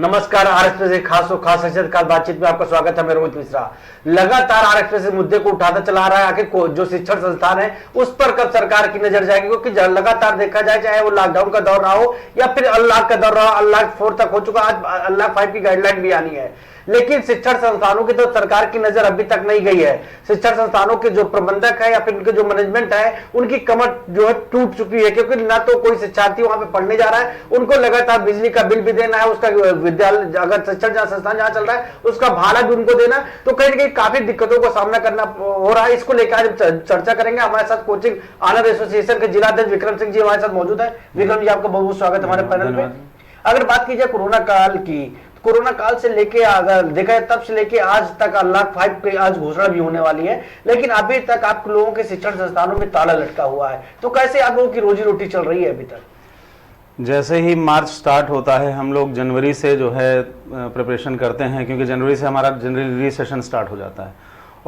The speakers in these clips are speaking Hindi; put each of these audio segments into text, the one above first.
नमस्कार। आर एक्सप्रेस एक खास सचेत बातचीत में आपका स्वागत है। मैं रोहित मिश्रा। लगातार आर एक्सप्रेस इस मुद्दे को उठाता चला रहा है, आखिर जो शिक्षण संस्थान है उस पर कब सरकार की नजर जाएगी, क्योंकि लगातार देखा जाए, चाहे वो लॉकडाउन का दौर रहा हो या फिर अनलॉक का दौर रहा हो, अनलॉक 4 तक हो चुका, आज अनलॉक 5 की गाइडलाइन भी आनी है, लेकिन शिक्षण संस्थानों की तो सरकार की नजर अभी तक नहीं गई है। शिक्षण संस्थानों के जो प्रबंधक है या फिर उनके जो मैनेजमेंट है, उनकी कमर जो है टूट चुकी है, क्योंकि ना तो कोई शिक्षार्थी वहां पे पढ़ने जा रहा है, उनको लगातार बिजली का बिल भी देना है, उसका विद्यालय अगर शिक्षण संस्थान जहां चल रहा है उसका भाड़ा भी उनको देना, तो कहीं ना कहीं काफी दिक्कतों का सामना करना हो रहा है। इसको लेकर आज चर्चा करेंगे। हमारे साथ कोचिंग ऑनर एसोसिएशन के जिलाध्यक्ष विक्रम सिंह जी हमारे साथ मौजूद है। विक्रम जी, आपका बहुत बहुत स्वागत हमारे पैनल पे। अगर बात की जाए कोरोना काल से लेके अगर देखा है तब से लेके आज तक अनलॉक 5 की आज घोषणा भी होने वाली है, लेकिन अभी तक आप लोगों के शिक्षण संस्थानों में ताला लटका हुआ है, तो कैसे आप लोगों की रोजी रोटी चल रही है अभी तक? जैसे ही मार्च स्टार्ट होता है, हम लोग जनवरी से जो है प्रिपरेशन करते हैं, क्योंकि जनवरी से हमारा जनरली सेशन स्टार्ट हो जाता है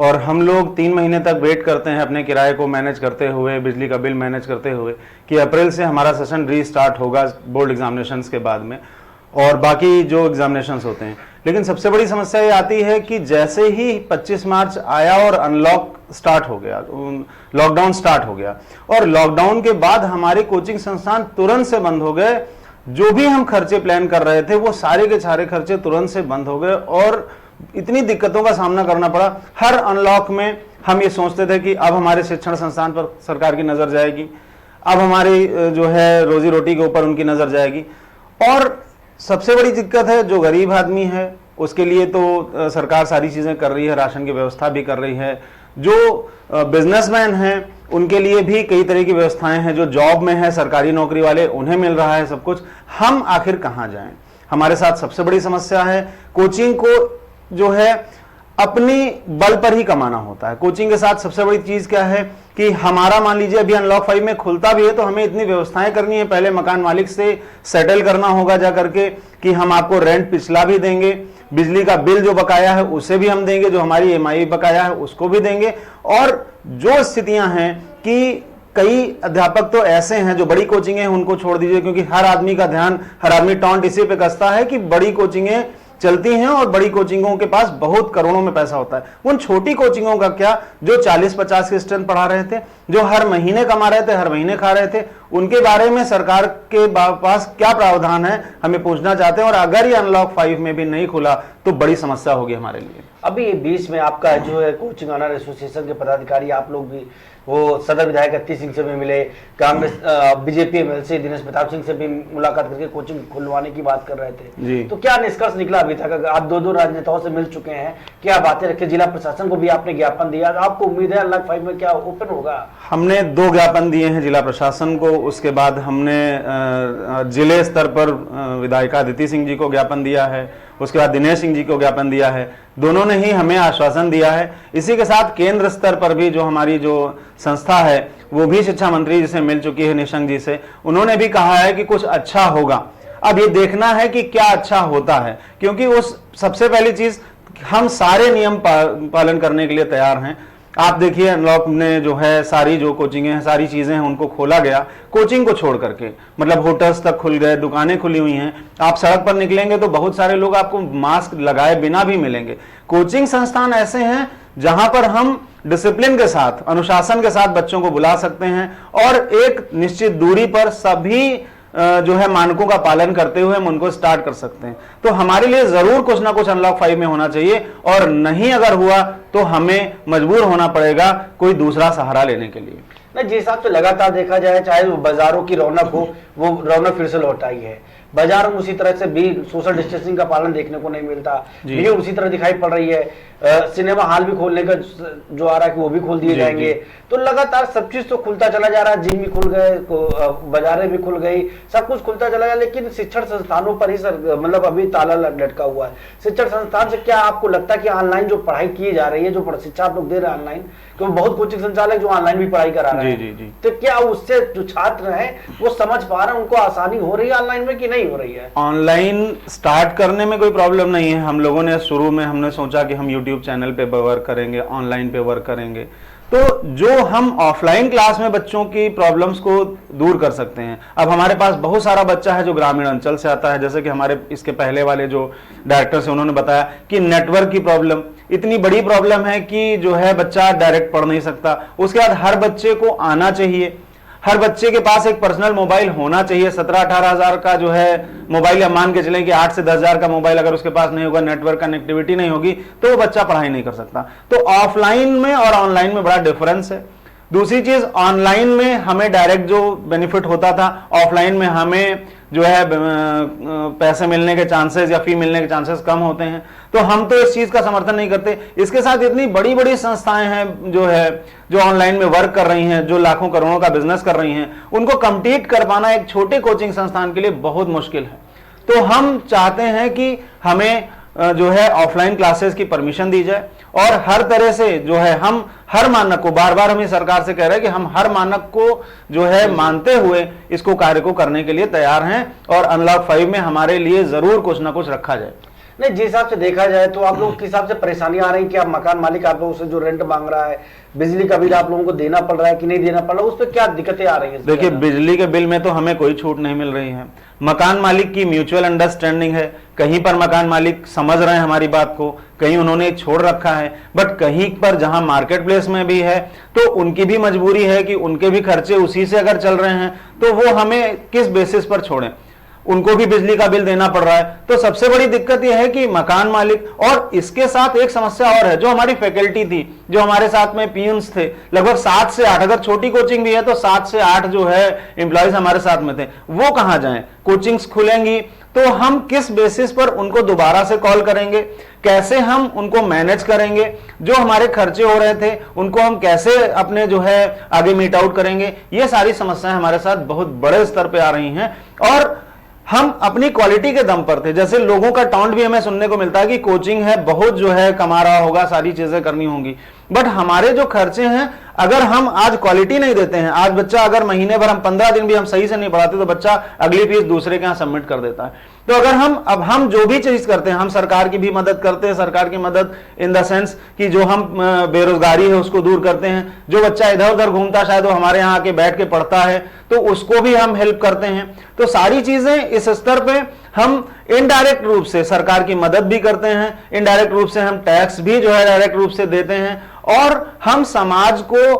और हम लोग 3 महीने तक वेट करते हैं अपने किराए को मैनेज करते हुए, बिजली का बिल मैनेज करते हुए, कि अप्रैल से हमारा सेशन रीस्टार्ट होगा बोर्ड एग्जामिनेशंस के बाद में और बाकी जो एग्जामिनेशंस होते हैं। लेकिन सबसे बड़ी समस्या ये आती है कि जैसे ही 25 मार्च आया और अनलॉक स्टार्ट हो गया, लॉकडाउन स्टार्ट हो गया और लॉकडाउन के बाद हमारे कोचिंग संस्थान तुरंत से बंद हो गए। जो भी हम खर्चे प्लान कर रहे थे वो सारे के सारे खर्चे तुरंत से बंद हो गए और इतनी दिक्कतों का सामना करना पड़ा। हर अनलॉक में हम ये सोचते थे कि अब हमारे शिक्षण संस्थान पर सरकार की नजर जाएगी, अब हमारी जो है रोजी रोटी के ऊपर उनकी नजर जाएगी। और सबसे बड़ी दिक्कत है जो गरीब आदमी है उसके लिए तो सरकार सारी चीजें कर रही है, राशन की व्यवस्था भी कर रही है। जो बिजनेसमैन हैं उनके लिए भी कई तरह की व्यवस्थाएं हैं, जो जॉब में है सरकारी नौकरी वाले उन्हें मिल रहा है सब कुछ। हम आखिर कहां जाएं? हमारे साथ सबसे बड़ी समस्या है कोचिंग को जो है अपनी बल पर ही कमाना होता है। कोचिंग के साथ सबसे बड़ी चीज क्या है कि हमारा मान लीजिए अभी अनलॉक 5 में खुलता भी है तो हमें इतनी व्यवस्थाएं करनी है, पहले मकान मालिक से सेटल करना होगा जा करके कि हम आपको रेंट पिछला भी देंगे, बिजली का बिल जो बकाया है उसे भी हम देंगे, जो हमारी EMI बकाया है उसको भी देंगे। और जो स्थितियां हैं कि कई अध्यापक तो ऐसे हैं, जो बड़ी कोचिंगें उनको छोड़ दीजिए, क्योंकि हर आदमी का ध्यान, हर आदमी टॉन्ट इसी पे कसता है कि बड़ी कोचिंगें चलती हैं और बड़ी कोचिंगों के पास बहुत करोड़ों में पैसा होता है। उन छोटी कोचिंगों का क्या, जो 40-50 के स्टूडेंट पढ़ा रहे थे, जो हर महीने कमा रहे थे, हर महीने खा रहे थे, उनके बारे में सरकार के पास क्या प्रावधान है हमें पूछना चाहते हैं। और अगर ये अनलॉक 5 में भी नहीं खुला तो बड़ी समस्या होगी हमारे लिए। अभी बीच में आपका जो है कोचिंग ऑनर एसोसिएशन के पदाधिकारी आप लोग भी वो सदर विधायक अत्ती सिंह से भी मिले, कांग्रेस बीजेपी MLC दिनेश प्रताप सिंह से भी मुलाकात करके कोचिंग खुलवाने की बात कर रहे थे, तो क्या निष्कर्ष निकला अभी तक? आप दो राजनेताओं से मिल चुके हैं, क्या बातें रखे, जिला प्रशासन को भी आपने ज्ञापन दिया, आपको उम्मीद है अनलॉक 5 में क्या ओपन होगा? हमने 2 ज्ञापन दिए हैं जिला प्रशासन को, उसके बाद हमने जिले स्तर पर विधायिका अदिति सिंह जी को ज्ञापन दिया है, उसके बाद दिनेश सिंह जी को ज्ञापन दिया है। दोनों ने ही हमें आश्वासन दिया है। इसी के साथ केंद्र स्तर पर भी जो हमारी जो संस्था है वो भी शिक्षा मंत्री जी से मिल चुकी है, निशंक जी से। उन्होंने भी कहा है कि कुछ अच्छा होगा। अब ये देखना है कि क्या अच्छा होता है, क्योंकि उस सबसे पहली चीज हम सारे नियम पालन करने के लिए तैयार हैं। आप देखिए अनलॉक ने जो है सारी जो कोचिंगें हैं, सारी चीजें हैं, उनको खोला गया कोचिंग को छोड़ करके, मतलब होटल्स तक खुल गए, दुकानें खुली हुई हैं। आप सड़क पर निकलेंगे तो बहुत सारे लोग आपको मास्क लगाए बिना भी मिलेंगे। कोचिंग संस्थान ऐसे हैं जहां पर हम डिसिप्लिन के साथ, अनुशासन के साथ बच्चों को बुला सकते हैं और एक निश्चित दूरी पर सभी जो है मानकों का पालन करते हुए हम उनको स्टार्ट कर सकते हैं। तो हमारे लिए जरूर कुछ ना कुछ अनलॉक 5 में होना चाहिए, और नहीं अगर हुआ तो हमें मजबूर होना पड़ेगा कोई दूसरा सहारा लेने के लिए। नहीं, जिस हिसाब से लगातार देखा जाए, चाहे वो बाजारों की रौनक हो, वो रौनक फिर से लौट आई है। बाजार में उसी तरह से भी सोशल डिस्टेंसिंग का पालन देखने को नहीं मिलता, भीड़ उसी तरह दिखाई पड़ रही है। सिनेमा हॉल भी खोलने का जो आ रहा है कि वो भी खोल दिए जाएंगे, तो लगातार सब चीज तो खुलता चला जा रहा है। जिम भी खुल गए, बाजारें भी खुल गई, सब कुछ खुलता चला गया, लेकिन शिक्षण संस्थानों पर ही मतलब अभी ताला लटका हुआ है। शिक्षण संस्थान से क्या आपको लगता है कि ऑनलाइन जो पढ़ाई की जा रही है, जो शिक्षा आप लोग दे रहे हैं ऑनलाइन, क्योंकि बहुत कोचिंग संचालक जो ऑनलाइन भी पढ़ाई करा रहे हैं, तो क्या उससे जो छात्र हैं वो समझ पा रहे हैं, उनको आसानी हो रही है ऑनलाइन में कि नहीं हो रही है? ऑनलाइन स्टार्ट करने में कोई प्रॉब्लम नहीं है। हम लोगों ने शुरू में हमने सोचा कि हम YouTube चैनल पे वर्क करेंगे, ऑनलाइन पे वर्क करेंगे, तो जो हम ऑफलाइन क्लास में बच्चों की प्रॉब्लम्स को दूर कर सकते हैं। अब हमारे पास बहुत सारा बच्चा है जो ग्रामीण अंचल से आता है, जैसे कि हमारे इसके पहले वाले जो डायरेक्टर्स हैं उन्होंने बताया कि नेटवर्क की प्रॉब्लम इतनी बड़ी प्रॉब्लम है कि जो है बच्चा डायरेक्ट पढ़ नहीं सकता। उसके बाद हर बच्चे को आना चाहिए, हर बच्चे के पास एक पर्सनल मोबाइल होना चाहिए। 17-18 हजार का जो है मोबाइल, या मान के चलें कि 8 से 10 हजार का मोबाइल अगर उसके पास नहीं होगा, नेटवर्क कनेक्टिविटी नहीं होगी, तो वो बच्चा पढ़ाई नहीं कर सकता। तो ऑफलाइन में और ऑनलाइन में बड़ा डिफरेंस है। दूसरी चीज, ऑनलाइन में हमें डायरेक्ट जो बेनिफिट होता था, ऑफलाइन में हमें जो है पैसे मिलने के चांसेस या फी मिलने के चांसेस कम होते हैं। तो हम तो इस चीज का समर्थन नहीं करते। इसके साथ इतनी बड़ी बड़ी संस्थाएं हैं जो ऑनलाइन में वर्क कर रही हैं, जो लाखों करोड़ों का बिजनेस कर रही हैं, उनको कंपीट कर पाना एक छोटे कोचिंग संस्थान के लिए बहुत मुश्किल है। तो हम चाहते हैं कि हमें जो है ऑफलाइन क्लासेस की परमिशन दी जाए, और हर तरह से जो है हम हर मानक को, बार बार हम इस सरकार से कह रहे हैं कि हम हर मानक को जो है मानते हुए इसको कार्य को करने के लिए तैयार हैं, और अनलॉक 5 में हमारे लिए जरूर कुछ ना कुछ रखा जाए। नहीं, जिस हिसाब से देखा जाए तो आप लोगों के हिसाब से परेशानियां आ रही कि आप मकान मालिक आप लोगों से जो रेंट मांग रहा है, बिजली का बिल आप लोगों को देना पड़ रहा है कि नहीं देना पड़ रहा है, उस पर क्या दिक्कतें आ रही हैं? देखिए, बिजली के बिल में तो हमें कोई छूट नहीं मिल रही है। मकान मालिक की म्यूचुअल अंडरस्टैंडिंग है, कहीं पर मकान मालिक समझ रहे हैं हमारी बात को, कहीं उन्होंने छोड़ रखा है, बट कहीं पर जहां मार्केट प्लेस में भी है तो उनकी भी मजबूरी है कि उनके भी खर्चे उसी से अगर चल रहे हैं, तो वो हमें किस बेसिस पर छोड़ें, उनको भी बिजली का बिल देना पड़ रहा है। तो सबसे बड़ी दिक्कत यह है कि मकान मालिक, और इसके साथ एक समस्या और है, जो हमारी फैकल्टी थी, जो हमारे साथ में पियून्स थे, लगभग 7 से 8, अगर छोटी कोचिंग भी है तो 7 से 8 जो है एम्प्लॉयज हमारे साथ में थे, वो कहां जाएं? कोचिंग्स खुलेंगी तो हम किस बेसिस पर उनको दोबारा से कॉल करेंगे, कैसे हम उनको मैनेज करेंगे, जो हमारे खर्चे हो रहे थे उनको हम कैसे अपने जो है आगे मीट आउट करेंगे? ये सारी समस्याएं हमारे साथ बहुत बड़े स्तर पर आ रही हैं, और हम अपनी क्वालिटी के दम पर थे। जैसे लोगों का टॉन्ट भी हमें सुनने को मिलता है कि कोचिंग है, बहुत जो है कमा रहा होगा, सारी चीजें करनी होंगी, बट हमारे जो खर्चे हैं, अगर हम आज क्वालिटी नहीं देते हैं, आज बच्चा अगर महीने भर, हम 15 दिन भी हम सही से नहीं पढ़ाते, तो बच्चा अगली फीस दूसरे के यहाँ सबमिट कर देता है। तो अगर हम जो भी चीज करते हैं, हम सरकार की भी मदद करते हैं, सरकार की मदद इन द सेंस कि जो हम बेरोजगारी है उसको दूर करते हैं, जो बच्चा इधर उधर घूमता शायद वो हमारे यहाँ आके बैठ के पढ़ता है तो उसको भी हम हेल्प करते हैं। तो सारी चीजें इस स्तर पे हम इनडायरेक्ट रूप से सरकार की मदद भी करते हैं, इनडायरेक्ट रूप से हम टैक्स भी जो है डायरेक्ट रूप से देते हैं, और हम समाज को,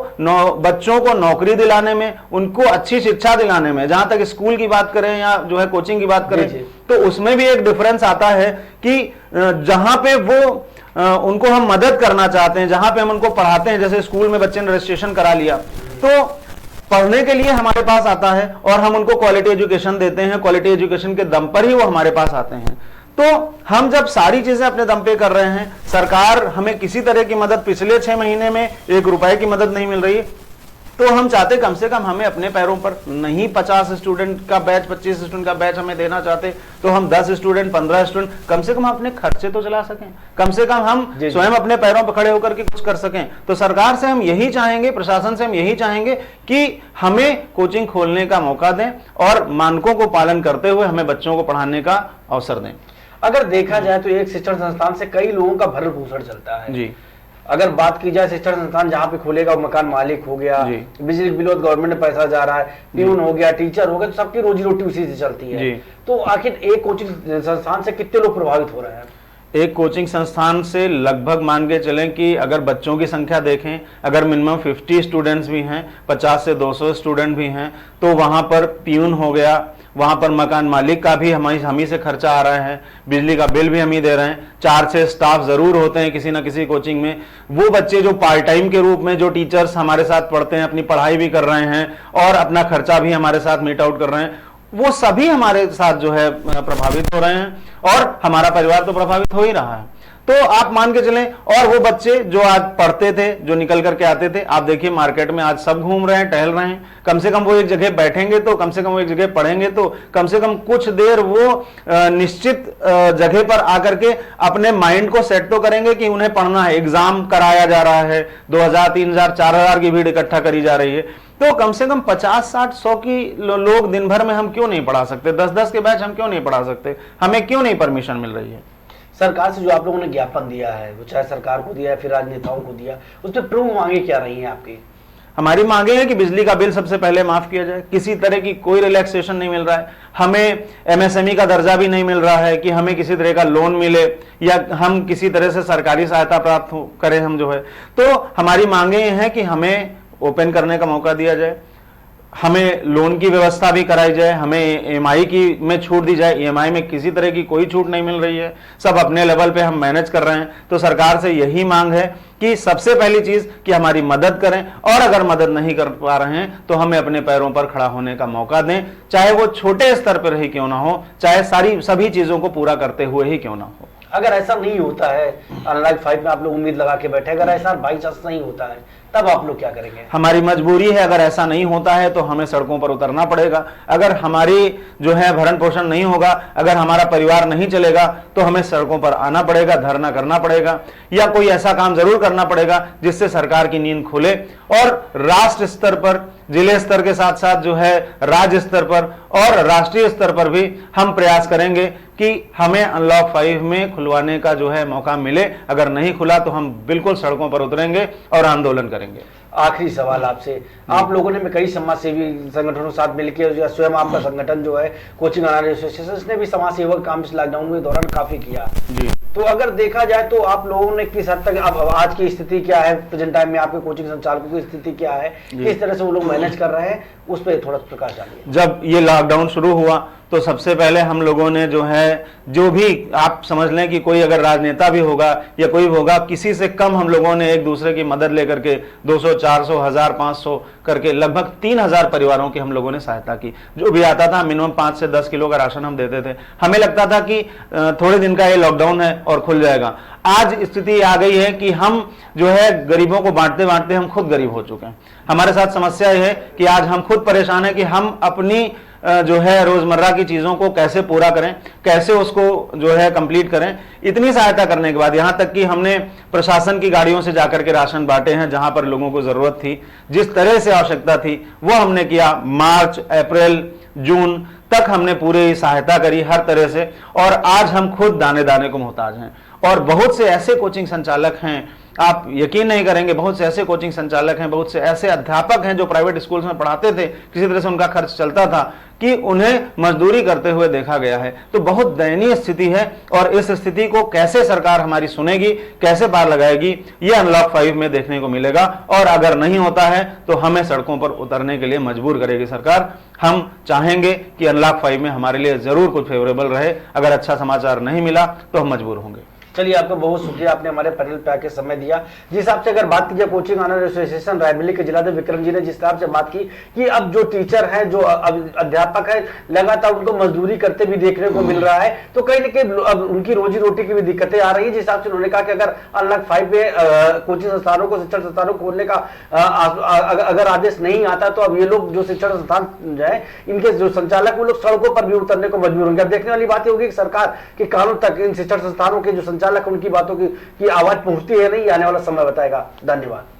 बच्चों को नौकरी दिलाने में, उनको अच्छी शिक्षा दिलाने में, जहां तक स्कूल की बात करें या जो है कोचिंग की बात करें, तो उसमें भी एक डिफरेंस आता है कि जहां पे वो उनको हम मदद करना चाहते हैं, जहां पे हम उनको पढ़ाते हैं, जैसे स्कूल में बच्चे ने रजिस्ट्रेशन करा लिया तो पढ़ने के लिए हमारे पास आता है, और हम उनको क्वालिटी एजुकेशन देते हैं, क्वालिटी एजुकेशन के दम पर ही वो हमारे पास आते हैं। तो हम जब सारी चीजें अपने दम पे कर रहे हैं, सरकार हमें किसी तरह की मदद, पिछले 6 महीने में 1 रुपए की मदद नहीं मिल रही, तो हम चाहते कम से कम हमें अपने पैरों पर, नहीं 50 स्टूडेंट का बैच, 25 स्टूडेंट का बैच हमें देना चाहते, तो हम 10 स्टूडेंट, 15 स्टूडेंट, कम से कम अपने खर्चे तो चला सकें, कम से कम हम स्वयं अपने पैरों पर खड़े होकर के कुछ कर सकें। तो सरकार से हम यही चाहेंगे, प्रशासन से हम यही चाहेंगे कि हमें कोचिंग खोलने का मौका दें, और मानकों को पालन करते हुए हमें बच्चों को पढ़ाने का अवसर दें। अगर देखा जाए तो एक शिक्षण संस्थान से कई लोगों का भरण पोषण चलता है जी। अगर बात की जाए शिक्षण संस्थान जहाँ पे खोलेगा, मकान मालिक हो गया, बिजली बिल गवर्नमेंट में पैसा जा रहा है, प्यून हो गया, टीचर हो गया, तो सबकी रोजी रोटी उसी से चलती है। तो आखिर एक कोचिंग संस्थान से कितने लोग प्रभावित हो रहे हैं? एक कोचिंग संस्थान से लगभग मान के चलें कि अगर बच्चों की संख्या देखें, अगर मिनिमम 50 स्टूडेंट्स भी हैं, 50 से 200 स्टूडेंट भी हैं, तो वहाँ पर प्यून हो गया, वहाँ पर मकान मालिक का भी हम ही से खर्चा आ रहा है, बिजली का बिल भी हम ही दे रहे हैं, 4-6 स्टाफ जरूर होते हैं किसी ना किसी कोचिंग में। वो बच्चे जो पार्ट टाइम के रूप में, जो टीचर्स हमारे साथ पढ़ते हैं, अपनी पढ़ाई भी कर रहे हैं और अपना खर्चा भी हमारे साथ मीट आउट कर रहे हैं, वो सभी हमारे साथ जो है प्रभावित हो रहे हैं, और हमारा परिवार तो प्रभावित हो ही रहा है। तो आप मान के चलें, और वो बच्चे जो आज पढ़ते थे, जो निकल करके आते थे, आप देखिए मार्केट में आज सब घूम रहे हैं, टहल रहे हैं, कम से कम वो एक जगह बैठेंगे तो, कम से कम वो एक जगह पढ़ेंगे तो, कम से कम कुछ देर वो निश्चित जगह पर आकर के अपने माइंड को सेट तो करेंगे कि उन्हें पढ़ना है। एग्जाम कराया जा रहा है, 2000, 3000, 4000 की भीड़ इकट्ठा करी जा रही है, तो कम से कम 50, 60, 100 की लोग दिन भर में हम क्यों नहीं पढ़ा सकते? 10-10 के बैच हम क्यों नहीं पढ़ा सकते? हमें क्यों नहीं परमिशन मिल रही है? सरकार से जो आप लोगों ने ज्ञापन दिया है, वो चाहे सरकार को दिया है फिर राजनेताओं को दिया, उस पर प्रमुख मांगे क्या रही हैं आपकी? हमारी मांगे हैं कि बिजली का बिल सबसे पहले माफ किया जाए, किसी तरह की कोई रिलैक्सेशन नहीं मिल रहा है, हमें एमएसएमई का दर्जा भी नहीं मिल रहा है कि हमें किसी तरह का लोन मिले या हम किसी तरह से सरकारी सहायता प्राप्त करें हम जो है। तो हमारी मांगे हैं कि हमें ओपन करने का मौका दिया जाए, हमें लोन की व्यवस्था भी कराई जाए, हमें ईएमआई की में छूट दी जाए। ईएमआई में किसी तरह की कोई छूट नहीं मिल रही है, सब अपने लेवल पे हम मैनेज कर रहे हैं। तो सरकार से यही मांग है कि सबसे पहली चीज कि हमारी मदद करें, और अगर मदद नहीं कर पा रहे हैं तो हमें अपने पैरों पर खड़ा होने का मौका दें, चाहे वो छोटे स्तर पर ही क्यों ना हो, चाहे सभी चीजों को पूरा करते हुए ही क्यों ना हो। अगर ऐसा नहीं होता है, अनलॉक 5 में आप लोग उम्मीद लगा के बैठे, अगर ऐसा बाई चांस नहीं होता है तब आप लोग क्या करेंगे? हमारी मजबूरी है, अगर ऐसा नहीं होता है तो हमें सड़कों पर उतरना पड़ेगा। अगर हमारी जो है भरण पोषण नहीं होगा, अगर हमारा परिवार नहीं चलेगा तो हमें सड़कों पर आना पड़ेगा, धरना करना पड़ेगा, या कोई ऐसा काम जरूर करना पड़ेगा जिससे सरकार की नींद खुले और राष्ट्र स्तर पर, जिले स्तर के साथ साथ जो है राज्य स्तर पर और राष्ट्रीय स्तर पर भी हम प्रयास करेंगे कि हमें अनलॉक 5 में खुलवाने का जो है मौका मिले। अगर नहीं खुला तो हम बिल्कुल सड़कों पर उतरेंगे और आंदोलन करेंगे। आखिरी सवाल आपसे, आप लोगों ने कई समाज सेवी संगठनों के साथ मिलकर, स्वयं आपका संगठन जो है कोचिंग एसोसिएशन, उसने भी समाज सेवा काम इस लॉकडाउन के दौरान काफी किया जी। तो अगर देखा जाए तो आप लोगों ने किस हद तक, अब आज की स्थिति क्या है, प्रेजेंट टाइम में आपके कोचिंग संचालकों की स्थिति क्या है, किस तरह से वो लोग मैनेज कर रहे हैं, उस पर थोड़ा प्रकाश डालिए। जब ये लॉकडाउन शुरू हुआ तो सबसे पहले हम लोगों ने जो है, जो भी आप समझ लें कि कोई अगर राजनेता भी होगा या कोई भी होगा, किसी से कम हम लोगों ने एक दूसरे की मदद लेकर के 200, 400, 1000, 500 करके लगभग 3000 परिवारों की हम लोगों ने सहायता की। जो भी आता था मिनिमम 5 से 10 किलो का राशन हम देते थे। हमें लगता था कि थोड़े दिन का ये लॉकडाउन है और खुल जाएगा। आज स्थिति आ गई है कि हम जो है गरीबों को बांटते बांटते हम खुद गरीब हो चुके हैं। हमारे साथ समस्या यह है कि आज हम खुद परेशान है कि हम अपनी जो है रोजमर्रा की चीजों को कैसे पूरा करें, कैसे उसको जो है कंप्लीट करें। इतनी सहायता करने के बाद, यहां तक कि हमने प्रशासन की गाड़ियों से जाकर के राशन बांटे हैं जहां पर लोगों को जरूरत थी, जिस तरह से आवश्यकता थी वो हमने किया। मार्च, अप्रैल, जून तक हमने पूरी सहायता करी हर तरह से, और आज हम खुद दाने दाने को मोहताज हैं। और बहुत से ऐसे कोचिंग संचालक हैं, आप यकीन नहीं करेंगे, बहुत से ऐसे कोचिंग संचालक हैं, बहुत से ऐसे अध्यापक हैं जो प्राइवेट स्कूल्स में पढ़ाते थे, किसी तरह से उनका खर्च चलता था, कि उन्हें मजदूरी करते हुए देखा गया है। तो बहुत दयनीय स्थिति है, और इस स्थिति को कैसे सरकार हमारी सुनेगी, कैसे पार लगाएगी, ये अनलॉक 5 में देखने को मिलेगा। और अगर नहीं होता है तो हमें सड़कों पर उतरने के लिए मजबूर करेगी सरकार। हम चाहेंगे कि अनलॉक 5 में हमारे लिए जरूर कुछ फेवरेबल रहे। अगर अच्छा समाचार नहीं मिला तो हम मजबूर होंगे। चलिए, आपका बहुत शुक्रिया, आपने हमारे पैनल पे आके समय दिया। जिस हिसाब से अगर बात कीजिए कोचिंग ऑनर एसोसिएशन रायबरेली के जिलाध्यक्ष विक्रम जी ने जिस हिसाब से बात की कि अब जो टीचर है, जो अध्यापक है, लगातार उनको मजदूरी करते भी देखने को मिल रहा है, तो कहीं ना कहीं अब उनकी रोजी रोटी की भी दिक्कतें आ रही है। जिस हिसाब से उन्होंने कहा कि अगर अनलॉक 5 में कोचिंग संस्थानों को, शिक्षण संस्थानों को खोलने का अगर आदेश नहीं आता तो अब ये लोग जो शिक्षण संस्थान जो है, इनके जो संचालक, वो लोग सड़कों पर भी उतरने को मजबूर होंगे। अब देखने वाली बात होगी कि सरकार के कानून तक इन शिक्षण संस्थानों के जो संचालक, उनकी बातों की आवाज पहुंचती है नहीं, आने वाला समय बताएगा। धन्यवाद।